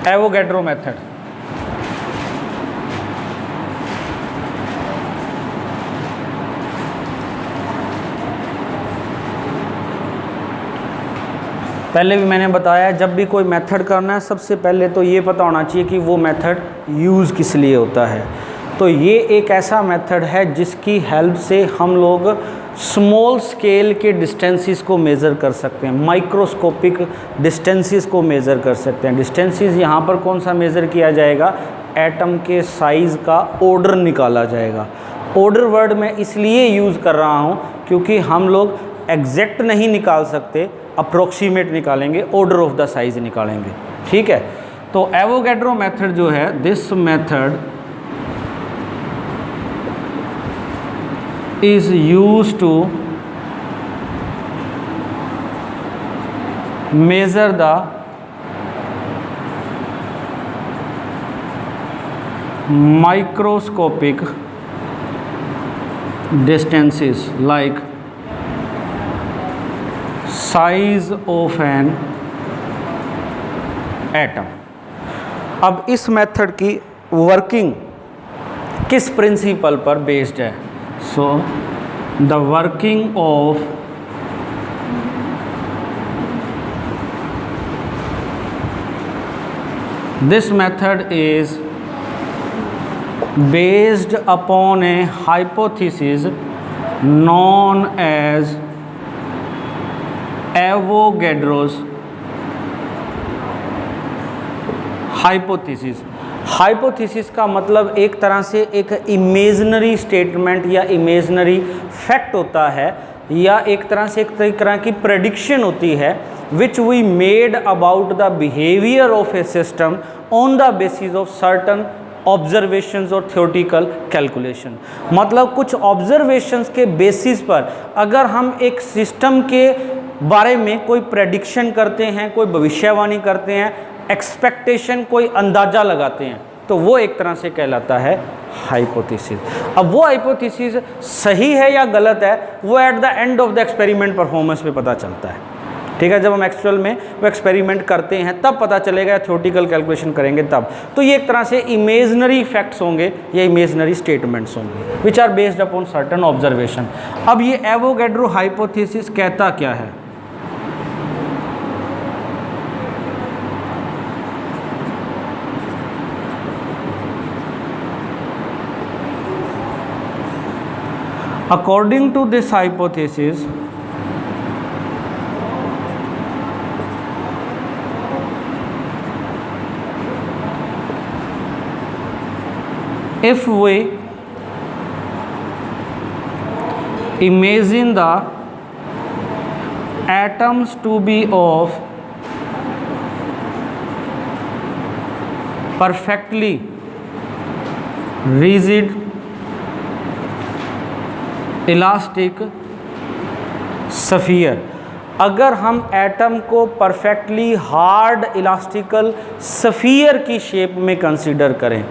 Avogadro method. पहले भी मैंने बताया, जब भी कोई मेथड करना है सबसे पहले तो ये पता होना चाहिए कि वो मेथड यूज़ किस लिए होता है। तो ये एक ऐसा मेथड है जिसकी हेल्प से हम लोग स्मॉल स्केल के डिस्टेंसेस को मेज़र कर सकते हैं, माइक्रोस्कोपिक डिस्टेंसेस को मेज़र कर सकते हैं। डिस्टेंसेस यहाँ पर कौन सा मेज़र किया जाएगा? एटम के साइज़ का ऑर्डर निकाला जाएगा। ऑर्डर वर्ड मैं इसलिए यूज़ कर रहा हूँ क्योंकि हम लोग एग्जैक्ट नहीं निकाल सकते, अप्रोक्सीमेट निकालेंगे, ऑर्डर ऑफ द साइज़ निकालेंगे। ठीक है, तो एवोगैड्रो मेथड जो है, this method is used to measure the microscopic distances like size of an atom। अब इस मेथड की वर्किंग किस प्रिंसिपल पर बेस्ड है? So the working of this method is based upon a hypothesis known as Avogadro's hypothesis। Hypothesis का मतलब एक तरह से एक इमेजनरी स्टेटमेंट या इमेजनरी फैक्ट होता है, या एक तरह से एक तरह की प्रेडिक्शन होती है which we made about the behaviour of a system on the basis of certain observations और थ्योरेटिकल कैलकुलेशन। मतलब कुछ ऑब्जर्वेशंस के बेसिस पर अगर हम एक सिस्टम के बारे में कोई प्रेडिक्शन करते हैं, कोई भविष्यवाणी करते हैं, एक्सपेक्टेशन, कोई अंदाज़ा लगाते हैं, तो वो एक तरह से कहलाता है हाइपोथेसिस। अब वो हाइपोथेसिस सही है या गलत है वो at the end of the experiment performance पे पता चलता है। ठीक है, जब हम एक्चुअल में वो एक्सपेरिमेंट करते हैं तब पता चलेगा, थ्योरेटिकल कैलकुलेशन करेंगे तब। तो ये एक तरह से इमेजनरी फैक्ट्स होंगे या इमेजनरी स्टेटमेंट्स होंगे which are based upon certain observation. अब ये एवोगैड्रो हाइपोथेसिस कहता क्या है? According to this hypothesis, if we imagine the atoms to be of perfectly rigid elastic sphere, अगर हम एटम को परफेक्टली हार्ड इलास्टिकल सफ़ियर की शेप में कंसीडर करें,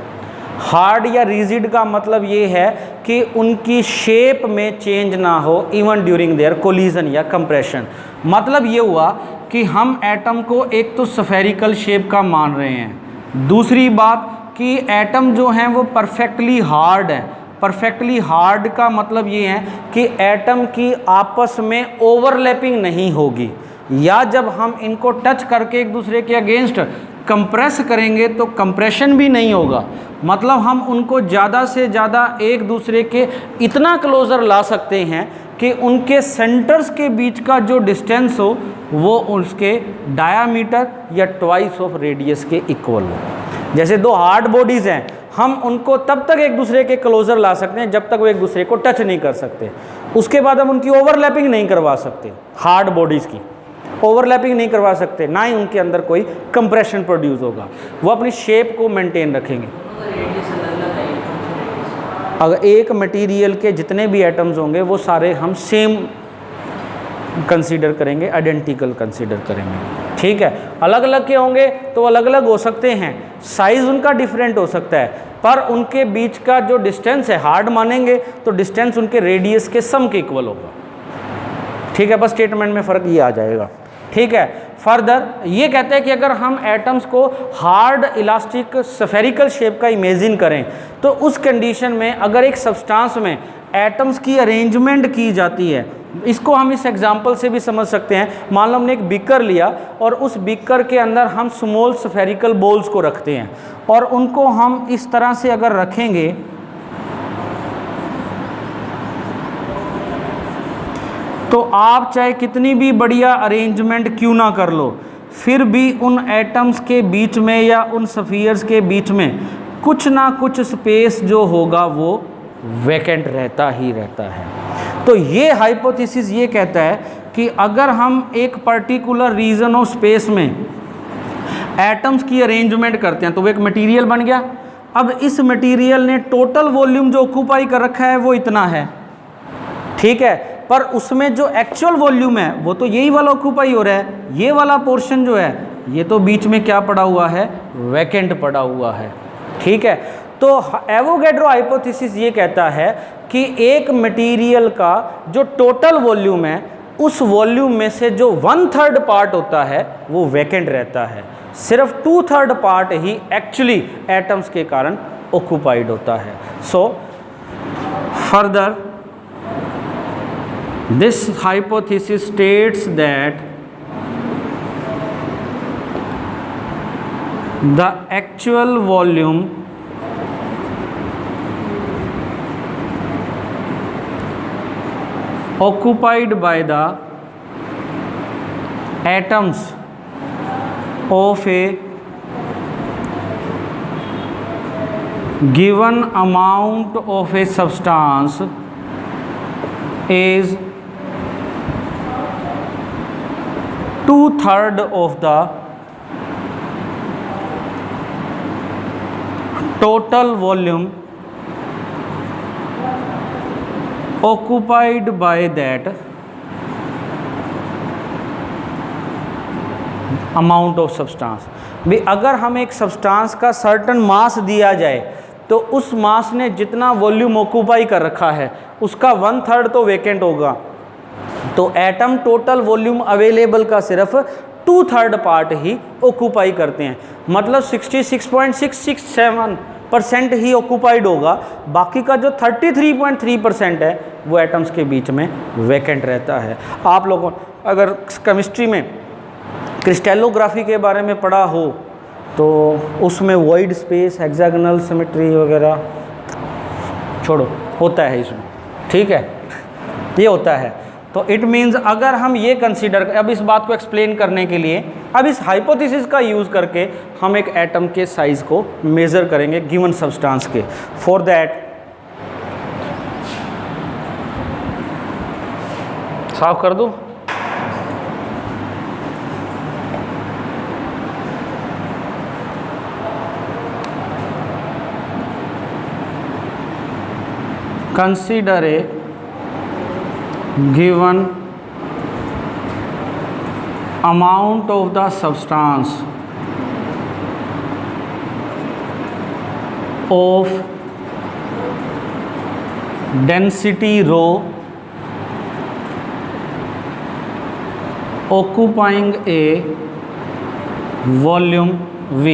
हार्ड या रिजिड का मतलब ये है कि उनकी शेप में चेंज ना हो इवन ड्यूरिंग देयर कोलिजन या कंप्रेशन। मतलब ये हुआ कि हम एटम को एक तो स्फेरिकल शेप का मान रहे हैं, दूसरी बात कि एटम जो हैं वो परफेक्टली हार्ड है। परफेक्टली हार्ड का मतलब ये है कि एटम की आपस में ओवरलैपिंग नहीं होगी, या जब हम इनको टच करके एक दूसरे के अगेंस्ट कंप्रेस करेंगे तो कंप्रेशन भी नहीं होगा। मतलब हम उनको ज़्यादा से ज़्यादा एक दूसरे के इतना क्लोज़र ला सकते हैं कि उनके सेंटर्स के बीच का जो डिस्टेंस हो वो उसके डायामीटर या ट्वाइस ऑफ रेडियस के इक्वल हो। जैसे दो हार्ड बॉडीज़ हैं, हम उनको तब तक एक दूसरे के क्लोज़र ला सकते हैं जब तक वो एक दूसरे को टच नहीं कर सकते। उसके बाद हम उनकी ओवरलैपिंग नहीं करवा सकते, हार्ड बॉडीज़ की ओवरलैपिंग नहीं करवा सकते, ना ही उनके अंदर कोई कंप्रेशन प्रोड्यूस होगा, वो अपनी शेप को मेंटेन रखेंगे। अगर एक मटेरियल के जितने भी एटम्स होंगे वो सारे हम सेम कंसीडर करेंगे, आइडेंटिकल कंसीडर करेंगे। ठीक है, अलग अलग के होंगे तो अलग अलग हो सकते हैं, साइज़ उनका डिफरेंट हो सकता है, पर उनके बीच का जो डिस्टेंस है, हार्ड मानेंगे तो डिस्टेंस उनके रेडियस के सम के इक्वल होगा। ठीक है, बस स्टेटमेंट में फ़र्क ये आ जाएगा। ठीक है, फर्दर ये कहते हैं कि अगर हम एटम्स को हार्ड इलास्टिक स्फेरिकल शेप का इमेजिन करें तो उस कंडीशन में अगर एक सब्सटेंस में एटम्स की अरेंजमेंट की जाती है, इसको हम इस एग्जांपल से भी समझ सकते हैं। मान लो हमने एक बीकर लिया और उस बीकर के अंदर हम स्मॉल स्फेरिकल बॉल्स को रखते हैं और उनको हम इस तरह से अगर रखेंगे तो आप चाहे कितनी भी बढ़िया अरेंजमेंट क्यों ना कर लो, फिर भी उन एटम्स के बीच में या उन स्फीयर्स के बीच में कुछ ना कुछ स्पेस जो होगा वो वैकेंट रहता ही रहता है। तो ये हाइपोथेसिस ये कहता है कि अगर हम एक पर्टिकुलर रीजन ऑफ स्पेस में एटम्स की अरेंजमेंट करते हैं तो वो एक मटेरियल बन गया। अब इस मटेरियल ने टोटल वॉल्यूम जो ऑक्यूपाई कर रखा है वो इतना है, ठीक है, पर उसमें जो एक्चुअल वॉल्यूम है वो तो यही वाला ऑक्यूपाई हो रहा है। ये वाला पोर्शन जो है ये तो बीच में क्या पड़ा हुआ है, वैकेंट पड़ा हुआ है, ठीक है। तो एवोगैड्रो हाइपोथेसिस ये कहता है कि एक मटेरियल का जो टोटल वॉल्यूम है उस वॉल्यूम में से जो 1/3 पार्ट होता है वो वैकेंट रहता है, सिर्फ 2/3 पार्ट ही एक्चुअली एटम्स के कारण ऑक्यूपाइड होता है। So further this hypothesis states that the actual volume occupied by the atoms of a given amount of a substance is 2/3 of the total volume occupied by that amount of substance। भी अगर हम एक substance का certain मास दिया जाए तो उस मास ने जितना वॉल्यूम ऑक्यूपाई कर रखा है उसका 1/3 तो वैकेंट होगा, तो एटम टोटल वॉल्यूम अवेलेबल का सिर्फ 2/3 पार्ट ही ऑक्यूपाई करते हैं, मतलब 66.667% ही ऑक्यूपाइड होगा। बाकी का जो 33.3% है वो एटम्स के बीच में वैकेंट रहता है। आप लोगों अगर केमिस्ट्री में क्रिस्टलोग्राफी के बारे में पढ़ा हो तो उसमें वॉइड स्पेस, हेक्सागोनल सिमेट्री वगैरह छोड़ो होता है इसमें, ठीक है, ये होता है। तो इट मीन्स अगर हम ये कंसीडर, अब इस बात को एक्सप्लेन करने के लिए अब इस हाइपोथेसिस का यूज़ करके हम एक एटम के साइज़ को मेज़र करेंगे गिवन सब्सटेंस के। फॉर दैट साफ कर दूं, consider a given amount of the substance of density rho occupying a volume V.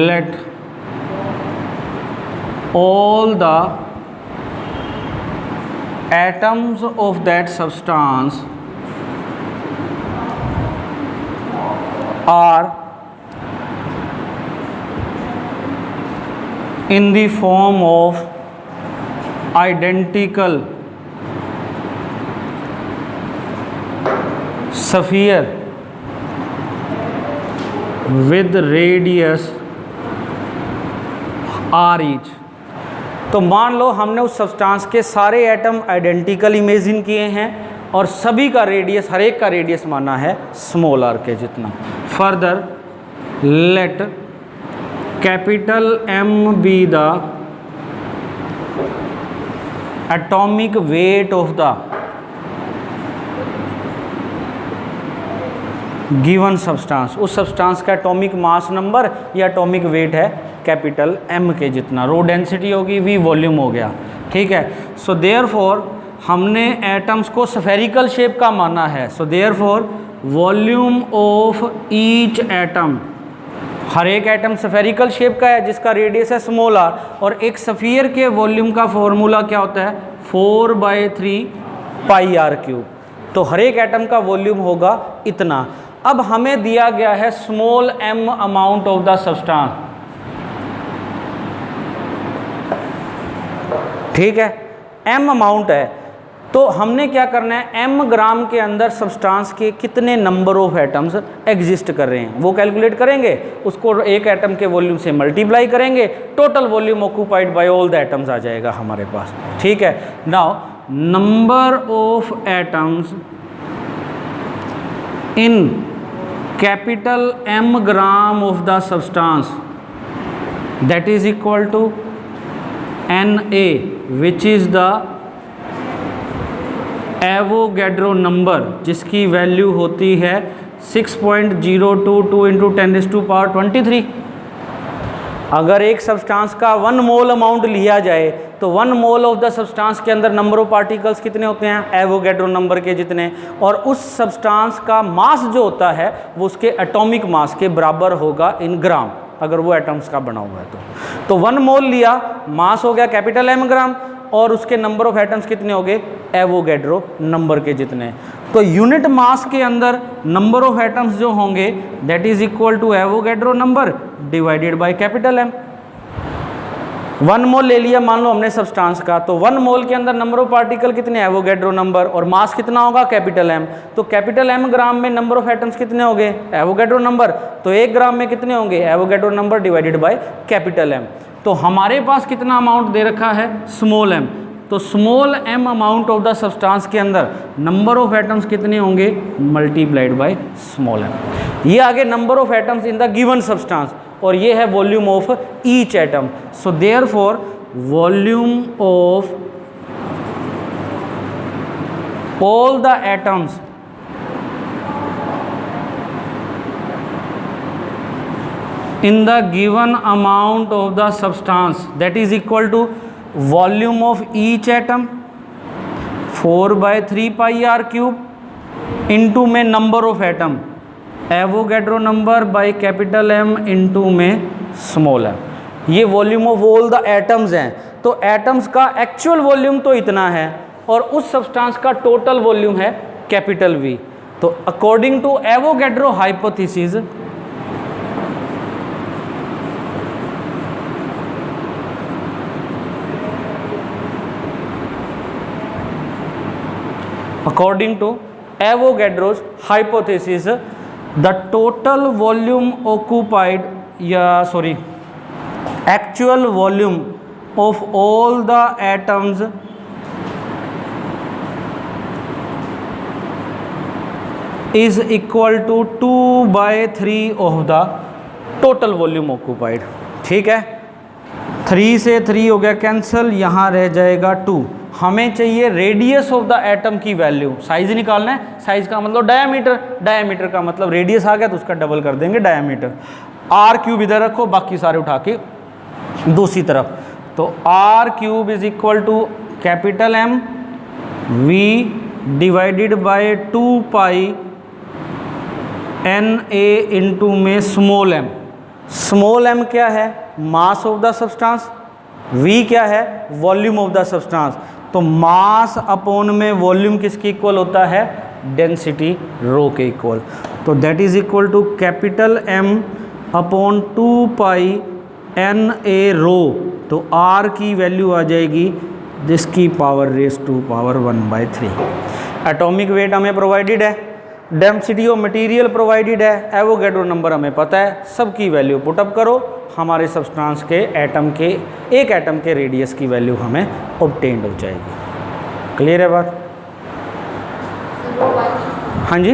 Let all the atoms of that substance are in the form of identical sphere with radius r each। तो मान लो हमने उस substance के सारे atom identical imagine किए हैं और सभी का रेडियस, हर एक का रेडियस माना है स्मॉल आर के जितना। Further let capital M be the atomic weight of the given substance. उस सब्सटेंस का एटॉमिक मास नंबर या एटॉमिक वेट है कैपिटल M के जितना। रो डेंसिटी होगी, V वॉल्यूम हो गया, ठीक है। सो देयरफॉर हमने एटम्स को स्फेरिकल शेप का माना है, so therefore volume of each atom, हर एक एटम स्फेरिकल शेप का है जिसका रेडियस है स्मॉल r, और एक स्फीयर के वॉल्यूम का फॉर्मूला क्या होता है 4/3 पाई r क्यूब। तो हर एक एटम का वॉल्यूम होगा इतना। अब हमें दिया गया है small m amount of the substance, ठीक है, m अमाउंट है, तो हमने क्या करना है m ग्राम के अंदर सब्सटेंस के कितने नंबर ऑफ एटम्स एग्जिस्ट कर रहे हैं वो कैलकुलेट करेंगे, उसको एक एटम के वॉल्यूम से मल्टीप्लाई करेंगे, total volume occupied by all the atoms आ जाएगा हमारे पास, ठीक है। Now number of atoms in capital M gram of the substance that is equal to Na which is the Avogadro number जिसकी वैल्यू होती है 6.022 इंटू 10⁻23। अगर एक सब्सटेंस का 1 मोल अमाउंट लिया जाए तो 1 मोल ऑफ द सब्सटेंस के अंदर नंबर ऑफ पार्टिकल्स कितने होते हैं एवोगैड्रो नंबर के जितने, और उस सब्सटेंस का मास जो होता है वो उसके एटॉमिक मास के बराबर होगा इन ग्राम, अगर वो एटम्स का बना हुआ है तो 1 मोल लिया, मास हो गया कैपिटल M ग्राम, और उसके नंबर ऑफ एटम्स कितने हो गए एवोगैड्रो नंबर के जितने। तो यूनिट मास के अंदर नंबर ऑफ एटम्स जो होंगे that is equal to Avogadro number divided by capital M। 1 mole ले लिया मान लो हमने सब्सटेंस का, तो 1 मोल के अंदर नंबर ऑफ पार्टिकल कितने एवोगैड्रो नंबर, और मास कितना होगा कैपिटल M। तो कैपिटल M ग्राम में नंबर ऑफ एटम्स कितने हो गए एवोगैड्रो नंबर, तो 1 ग्राम में कितने होंगे Avogadro number divided by capital M। तो हमारे पास कितना अमाउंट दे रखा है स्मॉल m, तो small m amount of the substance के अंदर नंबर ऑफ एटम्स कितने होंगे मल्टीप्लाइड बाय स्मॉल m। ये आगे number of atoms in the given substance, और ये है volume of each atom. So therefore volume of all the atoms in the given amount of the substance that is equal to volume of each atom 4/3 pi r cube into में number of atom Avogadro number by capital M into में small m। ये volume of all the atoms हैं, तो atoms का actual volume तो इतना है और उस सब्सटेंस का टोटल वॉल्यूम है कैपिटल V। तो according to Avogadro hypothesis according to Avogadro's hypothesis the total volume occupied actual volume of all the atoms is equal to 2/3 of the total volume occupied। ठीक है, 3 से 3 हो गया cancel, यहाँ रह जाएगा 2। हमें चाहिए रेडियस ऑफ द एटम की वैल्यू, साइज निकालना है, साइज का मतलब डायामीटर, डायामीटर का मतलब रेडियस आ गया तो उसका डबल कर देंगे डायामीटर। आर क्यूब इधर रखो, बाकी सारे उठा के दूसरी तरफ, तो r cube is equal to capital M V divided by 2 pi Na into में स्मॉल m। स्मॉल m क्या है mass of the substance, V क्या है वॉल्यूम ऑफ द सब्सटेंस। तो मास अपॉन में वॉल्यूम किसके इक्वल होता है डेंसिटी रो के इक्वल। तो that is equal to capital M upon 2 pi Na rho. तो R की वैल्यू आ जाएगी जिसकी power raise to power 1/3। Atomic weight हमें प्रोवाइडेड है, डेंसिटी ऑफ मटेरियल प्रोवाइडेड है, एवोगैड्रो नंबर हमें पता है, सबकी वैल्यू पुटअप करो, हमारे सब्सटेंस के एटम के एक एटम के रेडियस की वैल्यू हमें ऑब्टेन्ड हो जाएगी। क्लियर है बात? हाँ जी,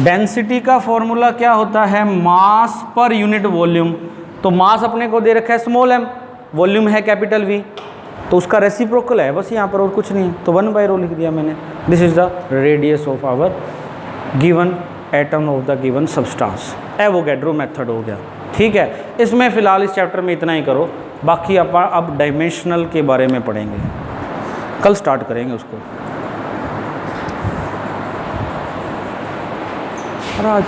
डेंसिटी का फॉर्मूला क्या होता है मास पर यूनिट वॉल्यूम। तो मास अपने को दे रखा है स्मॉल m, वॉल्यूम है कैपिटल V, तो उसका रेसिप्रोकल है बस यहाँ पर और कुछ नहीं है, तो 1/ρ लिख दिया मैंने। This is the radius of our given atom of the given substance. Avogadro method हो गया। ठीक है, इसमें फ़िलहाल इस चैप्टर में इतना ही करो, बाकी अब डायमेंशनल के बारे में पढ़ेंगे, कल स्टार्ट करेंगे उसको। और आज